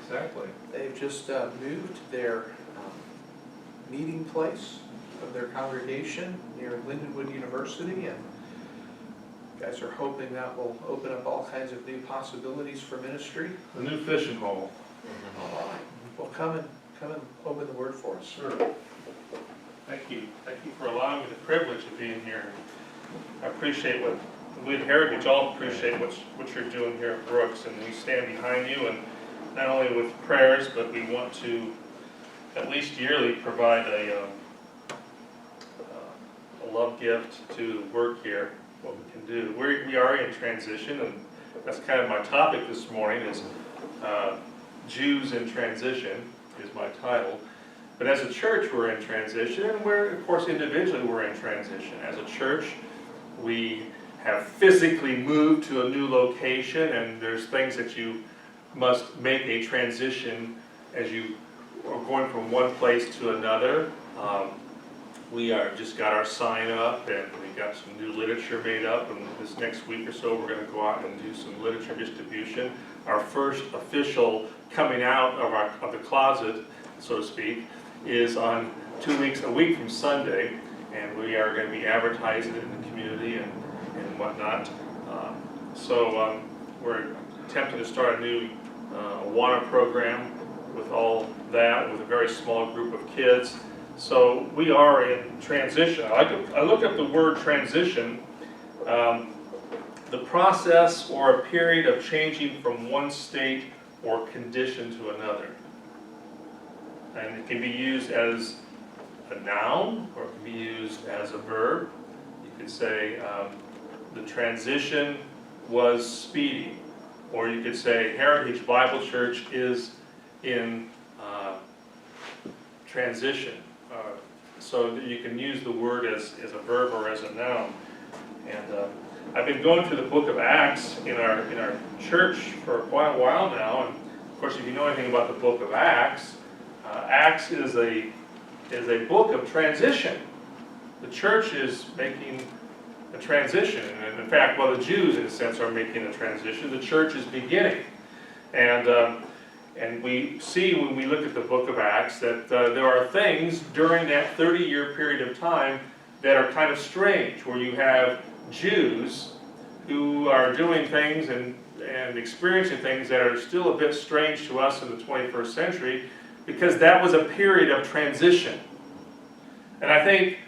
Exactly. They've just moved their meeting place of their congregation near Lindenwood University, and guys are hoping that will open up all kinds of new possibilities for ministry. The new fishing hole. All right, well, come and open the word for us. Sure. Thank you. Thank you for allowing me the privilege of being here. I appreciate what we at Heritage all appreciate what you're doing here at Brooks, and we stand behind you, and not only with prayers, but we want to at least yearly provide a love gift to work here, what we can do. We are in transition, and that's kind of my topic this morning is Jews in Transition is my title. But as a church, we're in transition, and of course, individually, we're in transition. As a church, we have physically moved to a new location, and there's things that you must make a transition as you are going from one place to another. We just got our sign up, and we got some new literature made up, and this next week or so we're going to go out and do some literature distribution. Our first official coming out of the closet, so to speak, is on a week from Sunday, and we are going to be advertising it in the community and whatnot. So we're attempting to start a new Awana program with all that, with a very small group of kids. So we are in transition. I looked up the word transition, the process or a period of changing from one state or condition to another. And it can be used as a noun, or it can be used as a verb. You could say the transition was speedy, or you could say Heritage Bible Church is in transition. So that you can use the word as a verb or as a noun. And I've been going through the book of Acts in our church for quite a while now. And of course, if you know anything about the book of Acts, Acts is a book of transition. The church is making a transition, and in fact, the Jews, in a sense, are making a transition. The church is beginning, and we see when we look at the book of Acts that there are things during that 30-year period of time that are kind of strange, where you have Jews who are doing things and experiencing things that are still a bit strange to us in the 21st century, because that was a period of transition. And I think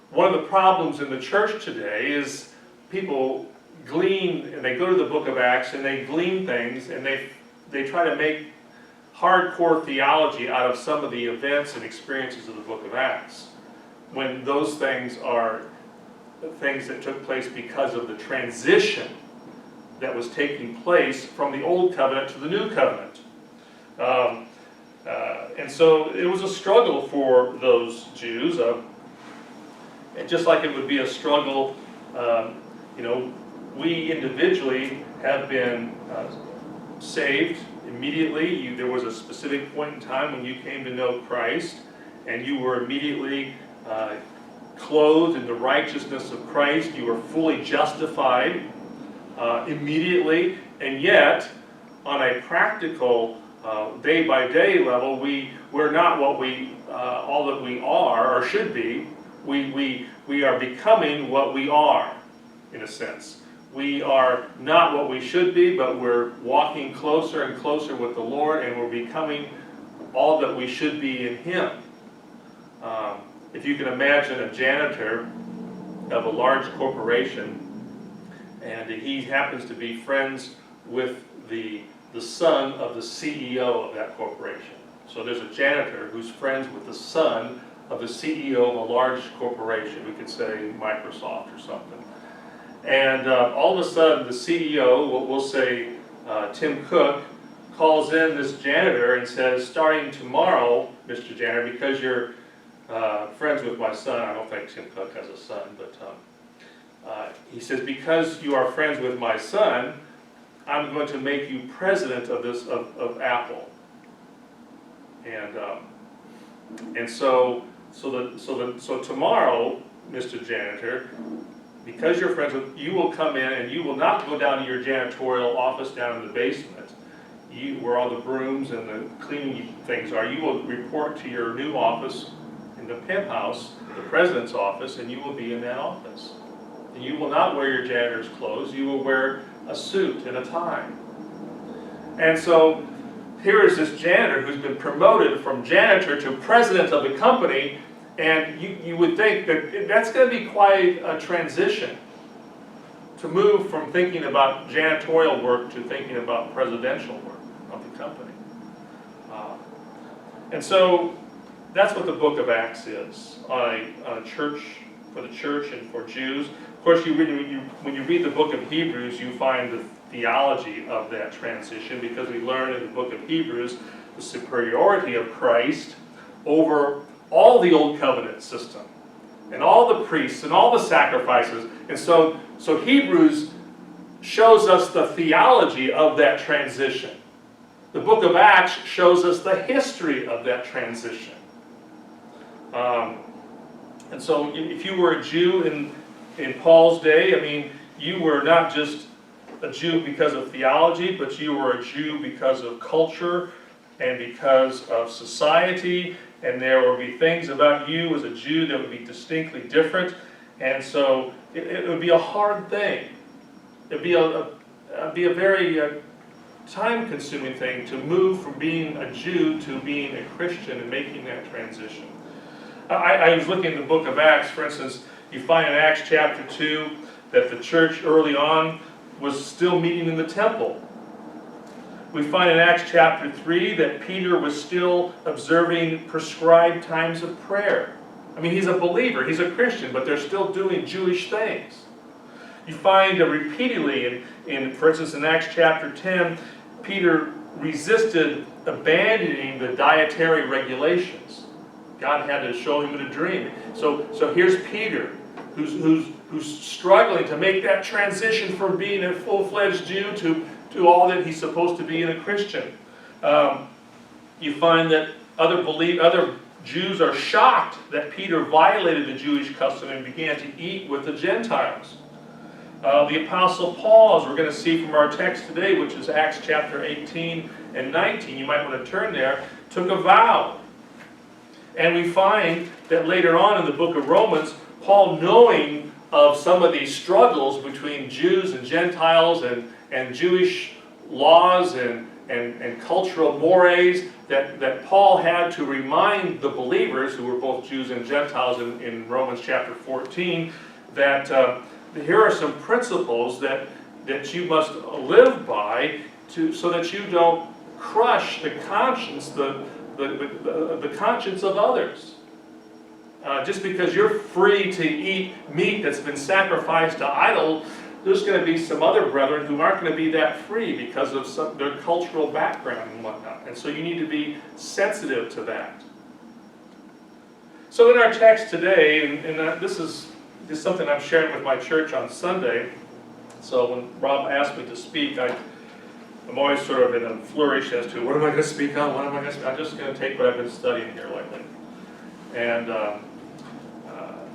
one of the problems in the church today is people glean, and they go to the book of Acts and they glean things, and they try to make hardcore theology out of some of the events and experiences of the book of Acts, when those things are things that took place because of the transition that was taking place from the old covenant to the new covenant. And so it was a struggle for those Jews, and just like it would be a struggle, we individually have been saved immediately. There was a specific point in time when you came to know Christ, and you were immediately clothed in the righteousness of Christ. You were fully justified immediately, and yet on a practical day-by-day level, we're not what all that we are or should be. We are becoming what we are, in a sense. We are not what we should be, but we're walking closer and closer with the Lord, and we're becoming all that we should be in Him. If you can imagine a janitor of a large corporation, and he happens to be friends with the son of the CEO of that corporation. So there's a janitor who's friends with the son of the CEO of a large corporation. We could say Microsoft or something. And all of a sudden, the CEO, we'll say Tim Cook, calls in this janitor and says, starting tomorrow, Mr. Janitor, because you're friends with my son — I don't think Tim Cook has a son, but he says, because you are friends with my son, I'm going to make you president of Apple. And so tomorrow, Mr. Janitor, because you're friends with, you will come in and you will not go down to your janitorial office down in the basement. where all the brooms and the cleaning things are, you will report to your new office in the penthouse, the president's office, and you will be in that office. And you will not wear your janitor's clothes, you will wear a suit and a tie. And so here is this janitor who's been promoted from janitor to president of the company, and you would think that that's going to be quite a transition to move from thinking about janitorial work to thinking about presidential work of the company. And so that's what the book of Acts is on a church, for the church and for Jews. Of course, when you read the book of Hebrews, you find the theology of that transition, because we learn in the book of Hebrews the superiority of Christ over all the old covenant system and all the priests and all the sacrifices. And so Hebrews shows us the theology of that transition. The book of Acts shows us the history of that transition. And so if you were a Jew in Paul's day, I mean, you were not just a Jew because of theology, but you were a Jew because of culture and because of society, and there would be things about you as a Jew that would be distinctly different, and so it would be a hard thing. It'd be a very time-consuming thing to move from being a Jew to being a Christian and making that transition. I was looking at the book of Acts, for instance. You find in Acts chapter 2 that the church early on was still meeting in the temple. We find in Acts chapter 3 that Peter was still observing prescribed times of prayer. I mean, he's a believer, he's a Christian, but they're still doing Jewish things. You find repeatedly, for instance, in Acts chapter 10, Peter resisted abandoning the dietary regulations. God had to show him in a dream. So here's Peter, who's struggling to make that transition from being a full-fledged Jew to all that he's supposed to be in a Christian. You find that other Jews are shocked that Peter violated the Jewish custom and began to eat with the Gentiles. The Apostle Paul, as we're going to see from our text today, which is Acts chapter 18 and 19, you might want to turn there, took a vow. And we find that later on in the book of Romans, Paul, knowing of some of these struggles between Jews and Gentiles and Jewish laws and cultural mores, that Paul had to remind the believers, who were both Jews and Gentiles in Romans chapter 14, that here are some principles that you must live by so that you don't crush the conscience, the conscience of others. Just because you're free to eat meat that's been sacrificed to idol, there's going to be some other brethren who aren't going to be that free because of their cultural background and whatnot. And so you need to be sensitive to that. So in our text today, and this is something I'm sharing with my church on Sunday. So when Rob asked me to speak, I'm always sort of in a flourish as to what am I going to speak on, what am I going to speak on. I'm just going to take what I've been studying here lately. And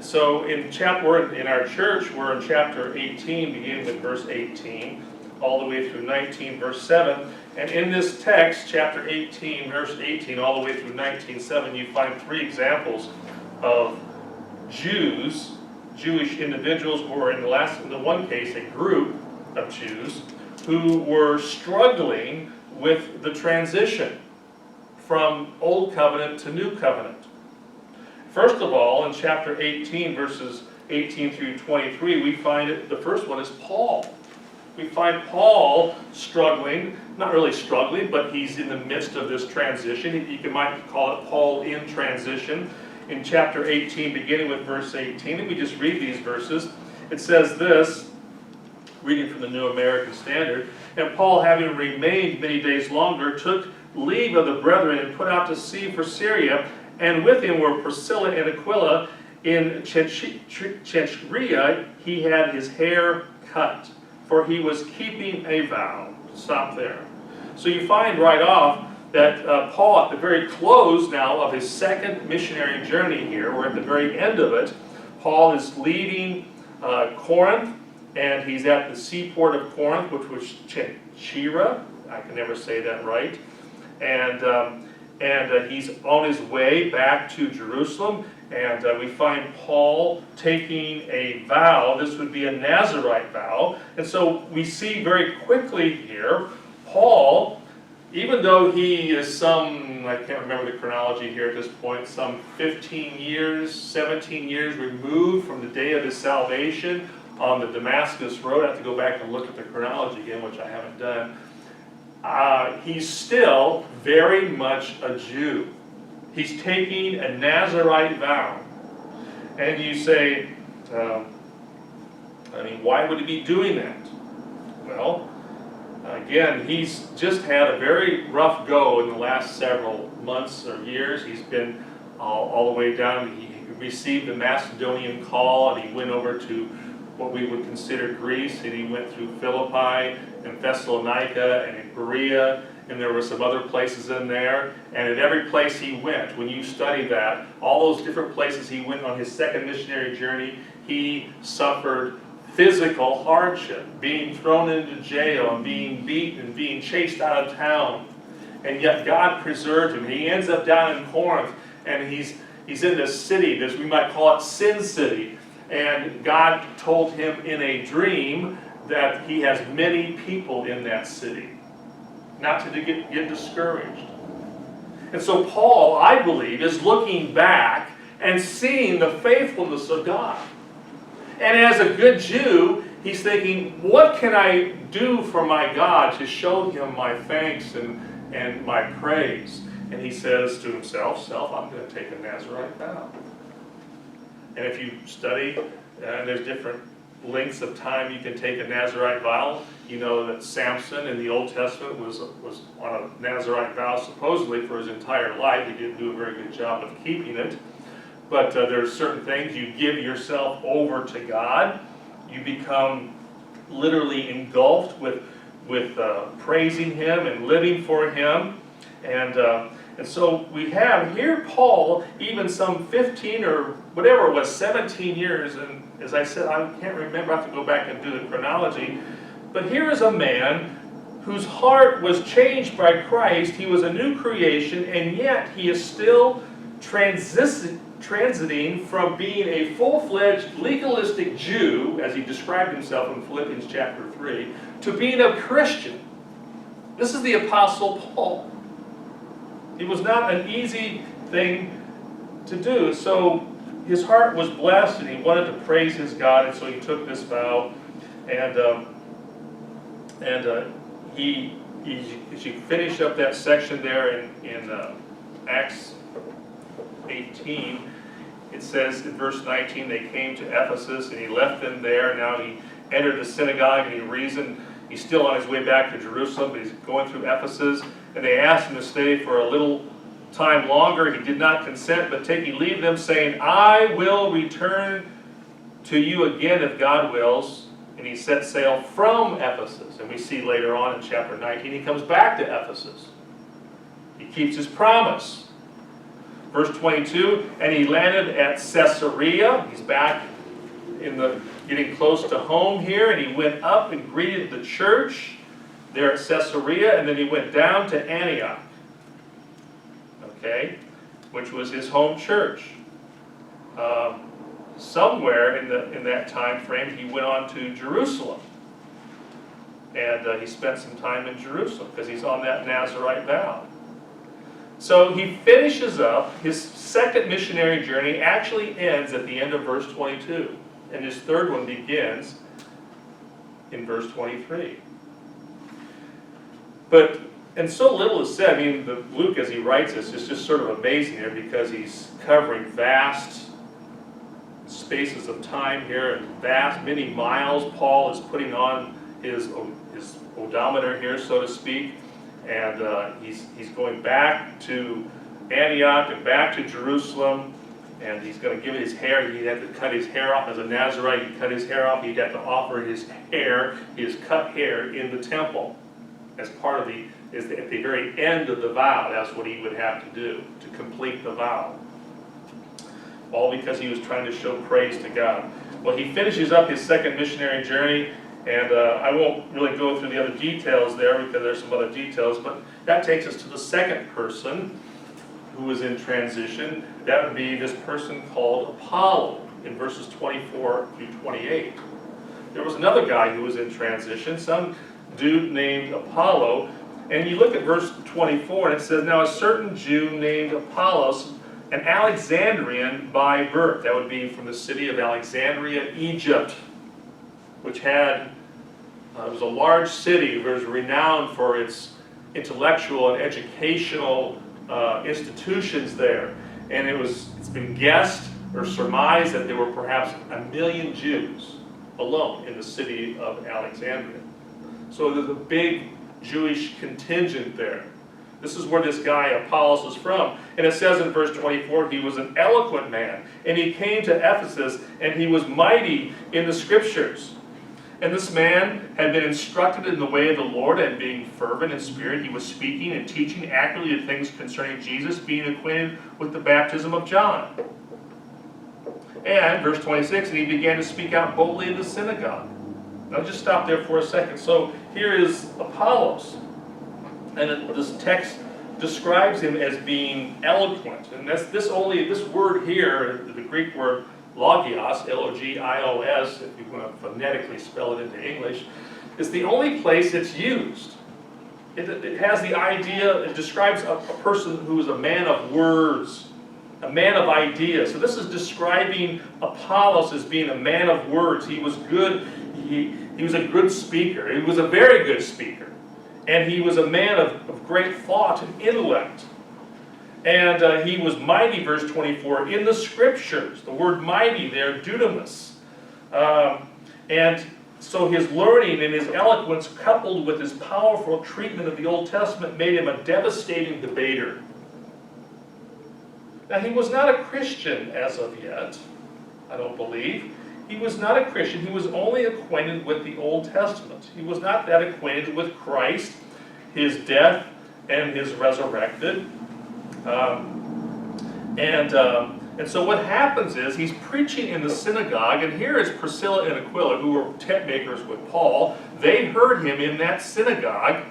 so in our church, we're in chapter 18, beginning with verse 18, all the way through 19, verse 7. And in this text, chapter 18, verse 18, all the way through 19:7, you find three examples of Jewish individuals, or in the one case, a group of Jews who were struggling with the transition from Old Covenant to New Covenant. First of all, in chapter 18, verses 18 through 23, we find the first one is Paul. We find Paul struggling, not really struggling, but he's in the midst of this transition. You might call it Paul in transition. In chapter 18, beginning with verse 18, and we just read these verses. It says this, reading from the New American Standard, "And Paul, having remained many days longer, took leave of the brethren and put out to sea for Syria, and with him were Priscilla and Aquila. In Cenchrea he had his hair cut, for he was keeping a vow." Stop there. So you find right off that Paul, at the very close now of his second missionary journey here, we're at the very end of it, Paul is leaving Corinth, and he's at the seaport of Corinth, which was Cenchrea, I can never say that right. And he's on his way back to Jerusalem, and we find Paul taking a vow. This would be a Nazirite vow. And so we see very quickly here, Paul, even though he is I can't remember the chronology here at this point, some 15 years, 17 years removed from the day of his salvation on the Damascus road. I have to go back and look at the chronology again, which I haven't done. He's still very much a Jew. He's taking a Nazirite vow. And you say, why would he be doing that? Well, again, he's just had a very rough go in the last several months or years. He's been all the way down. He received the Macedonian call, and he went over to what we would consider Greece, and he went through Philippi and Thessalonica and in Berea, and there were some other places in there. And at every place he went, when you study that, all those different places he went on his second missionary journey, he suffered physical hardship, being thrown into jail and being beaten and being chased out of town. And yet God preserved him. He ends up down in Corinth, and he's in this city, we might call it Sin City. And God told him in a dream that he has many people in that city, not to get discouraged. And so Paul, I believe, is looking back and seeing the faithfulness of God. And as a good Jew, he's thinking, what can I do for my God to show him my thanks and my praise? And he says to himself, I'm going to take a Nazirite vow. And if you study, there's different lengths of time you can take a Nazirite vow. You know that Samson in the Old Testament was on a Nazirite vow supposedly for his entire life. He didn't do a very good job of keeping it. But there's certain things you give yourself over to God. You become literally engulfed with praising Him and living for Him. And so we have here Paul, even some 15 or whatever it was, 17 years, and as I said, I can't remember, I have to go back and do the chronology, but here is a man whose heart was changed by Christ. He was a new creation, and yet he is still transiting from being a full-fledged legalistic Jew, as he described himself in Philippians chapter 3, to being a Christian. This is the Apostle Paul. It was not an easy thing to do. So his heart was blessed, and he wanted to praise his God, and so he took this vow. And he as you finish up that section there in Acts 18, it says in verse 19, they came to Ephesus, and he left them there. Now he entered the synagogue, and he reasoned. He's still on his way back to Jerusalem, but he's going through Ephesus. And they asked him to stay for a little time longer. He did not consent, but taking leave of them, saying, I will return to you again if God wills. And he set sail from Ephesus. And we see later on in chapter 19, he comes back to Ephesus. He keeps his promise. Verse 22, and he landed at Caesarea. He's back getting close to home here, and he went up and greeted the church there at Caesarea, and then he went down to Antioch, which was his home church. Somewhere in that time frame, he went on to Jerusalem, and he spent some time in Jerusalem because he's on that Nazirite vow. So he finishes up his second missionary journey. Actually ends at the end of verse 22, and his third one begins in verse 23. And so little is said. I mean, Luke, as he writes this, is just sort of amazing here because he's covering vast spaces of time here and many miles. Paul is putting on his odometer here, so to speak, and he's going back to Antioch and back to Jerusalem, and he's going to give his hair. He'd have to cut his hair off as a Nazirite. He'd cut his hair off. He'd have to offer his cut hair in the temple as part of at the very end of the vow. That's what he would have to do to complete the vow. All because he was trying to show praise to God. Well, he finishes up his second missionary journey, And I won't really go through the other details there because there's some other details, but that takes us to the second person who was in transition. That would be this person called Apollo in verses 24 through 28. There was another guy who was in transition, some dude named Apollo, and you look at verse 24 and it says, now a certain Jew named Apollos, an Alexandrian by birth. That would be from the city of Alexandria, Egypt, which had, it was a large city. It was renowned for its intellectual and educational institutions there. And it's been guessed or surmised that there were perhaps 1 million Jews alone in the city of Alexandria. So there's a big Jewish contingent there. This is where this guy Apollos is from. And it says in verse 24, he was an eloquent man. And he came to Ephesus, and he was mighty in the scriptures. And this man had been instructed in the way of the Lord, and being fervent in spirit, he was speaking and teaching accurately the things concerning Jesus, being acquainted with the baptism of John. And, verse 26, and he began to speak out boldly in the synagogue. Now just stop there for a second. So here is Apollos. And this text describes him as being eloquent. And this word here, the Greek word logios, L-O-G-I-O-S, if you want to phonetically spell it into English, is the only place it's used. It has the idea, it describes a person who is a man of words, a man of ideas. So this is describing Apollos as being a man of words. He was good, he was a good speaker. He was a very good speaker. And he was a man of great thought and intellect. And he was mighty, verse 24, in the scriptures. The word mighty there, dunamis. And so his learning and his eloquence, coupled with his powerful treatment of the Old Testament, made him a devastating debater. Now, he was not a Christian as of yet, I don't believe. He was not a Christian. He was only acquainted with the Old Testament. He was not that acquainted with Christ, his death, and his resurrected. And so what happens is he's preaching in the synagogue, and here is Priscilla and Aquila, who were tent makers with Paul. They heard him in that synagogue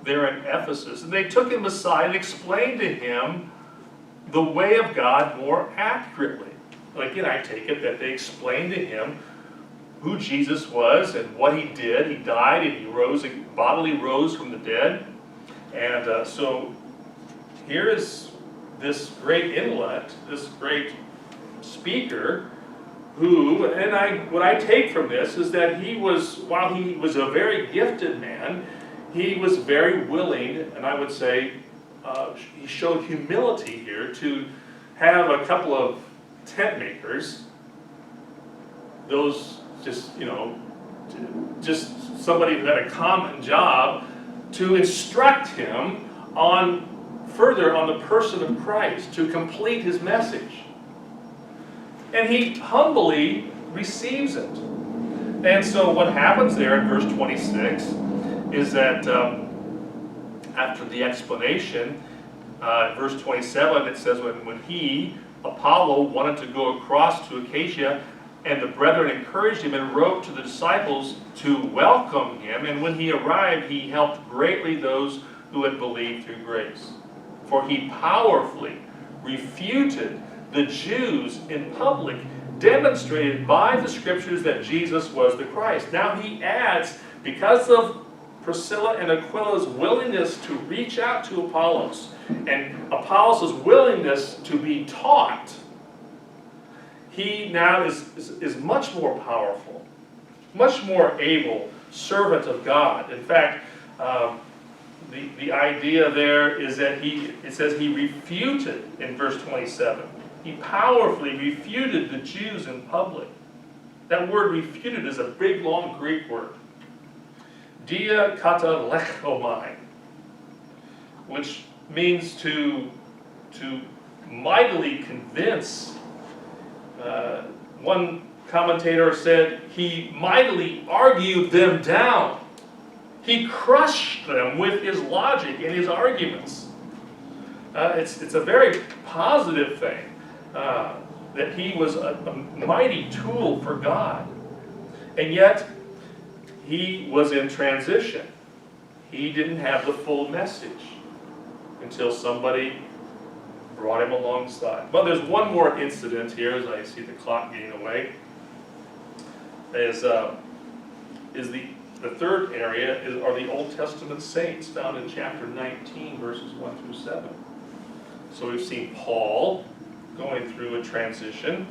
there in Ephesus, and they took him aside and explained to him the way of God more accurately. Again, I take it that they explained to him who Jesus was and what he did. He died and he rose, bodily rose from the dead. And so here is this great intellect, this great speaker, who, and what I take from this is that he was, while he was a very gifted man, he was very willing, and I would say he showed humility here to have a couple of tent makers, those just somebody who had a common job, to instruct him further on the person of Christ, to complete his message. And he humbly receives it. And so what happens there in verse 26 is that after the explanation, verse 27, it says, when he, Apollo, wanted to go across to Acacia, and the brethren encouraged him and wrote to the disciples to welcome him, and when he arrived, he helped greatly those who had believed through grace. For he powerfully refuted the Jews in public, demonstrated by the scriptures that Jesus was the Christ. Now he adds, because of Priscilla and Aquila's willingness to reach out to Apollos, and Apollos' willingness to be taught, he now is much more powerful, much more able servant of God. In fact, the idea there is that it says he refuted in verse 27. He powerfully refuted the Jews in public. That word refuted is a big, long Greek word. Dia kata lechomai, which means to mightily convince. One commentator said he mightily argued them down. He crushed them with his logic and his arguments. It's a very positive thing that he was a mighty tool for God. And yet, he was in transition. He didn't have the full message until somebody brought him alongside. But there's one more incident here, as I see the clock getting away. Is the third area are the Old Testament saints found in chapter 19, verses 1 through 7. So we've seen Paul going through a transition.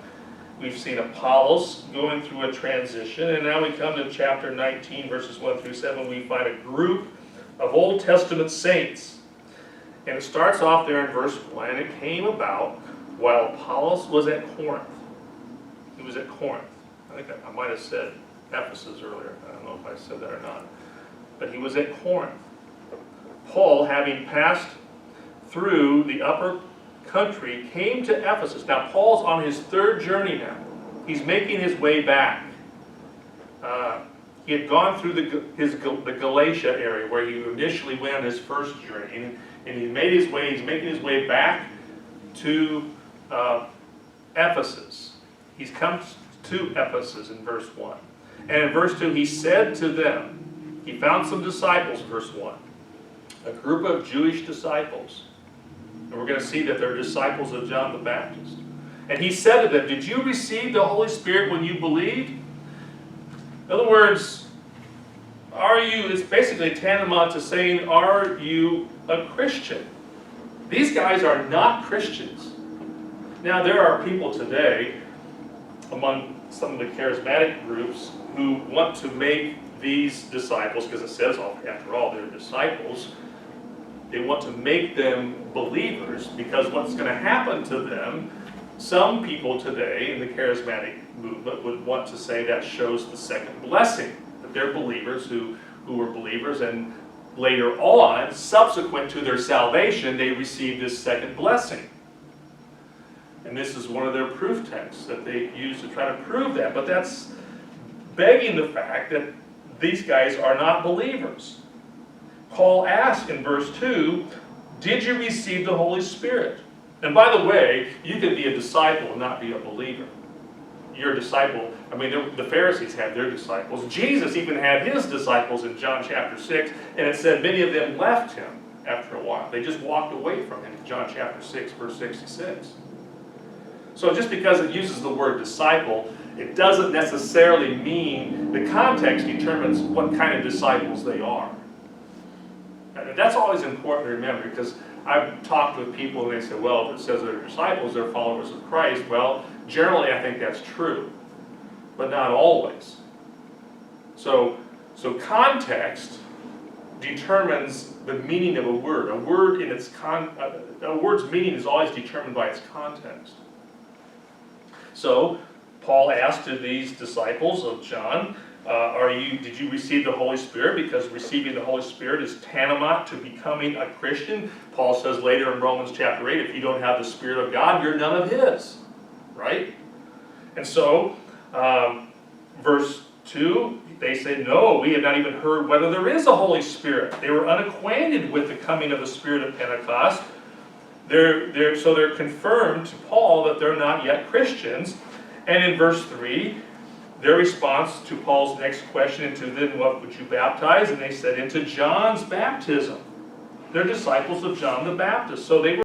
We've seen Apollos going through a transition. And now we come to chapter 19, verses 1 through 7. We find a group of Old Testament saints. And it starts off there in verse 1. And it came about while Apollos was at Corinth. He was at Corinth. I think I might have said Ephesus earlier. I don't know if I said that or not. But he was at Corinth. Paul, having passed through the upper country, came to Ephesus. Now, Paul's on his third journey now. He's making his way back. He had gone through the Galatia area where he initially went on his first journey. And he's making his way back to Ephesus. He's come to Ephesus in verse 1. And in verse 2, he said to them, he found some disciples, verse 1, a group of Jewish disciples. And we're going to see that they're disciples of John the Baptist. And he said to them, did you receive the Holy Spirit when you believed? In other words, it's basically tantamount to saying, are you a Christian? These guys are not Christians. Now, there are people today, among some of the charismatic groups, who want to make these disciples, because it says, after all, they're disciples, they want to make them believers, because what's going to happen to them, some people today in the charismatic movement would want to say that shows the second blessing, that they're believers who were believers, and later on, subsequent to their salvation, they received this second blessing. And this is one of their proof texts that they use to try to prove that. But that's begging the fact that these guys are not believers. Paul asked in verse 2, did you receive the Holy Spirit? And by the way, you can be a disciple and not be a believer. You're a disciple. I mean, the Pharisees had their disciples. Jesus even had his disciples in John chapter 6, and it said many of them left him after a while. They just walked away from him. John chapter 6, verse 66. So just because it uses the word disciple, it doesn't necessarily mean the context determines what kind of disciples they are. And that's always important to remember, because I've talked with people and they say, well, if it says they're disciples, they're followers of Christ. Well, generally I think that's true, but not always. So context determines the meaning of a word. A word's meaning is always determined by its context. So Paul asked to these disciples of John, did you receive the Holy Spirit? Because receiving the Holy Spirit is tantamount to becoming a Christian. Paul says later in Romans chapter 8, if you don't have the Spirit of God, you're none of his. Right? And so, verse 2, they say, no, we have not even heard whether there is a Holy Spirit. They were unacquainted with the coming of the Spirit of Pentecost. So they're confirmed to Paul that they're not yet Christians. And in verse 3, their response to Paul's next question, into then what would you baptize? And they said, into John's baptism. They're disciples of John the Baptist. So they were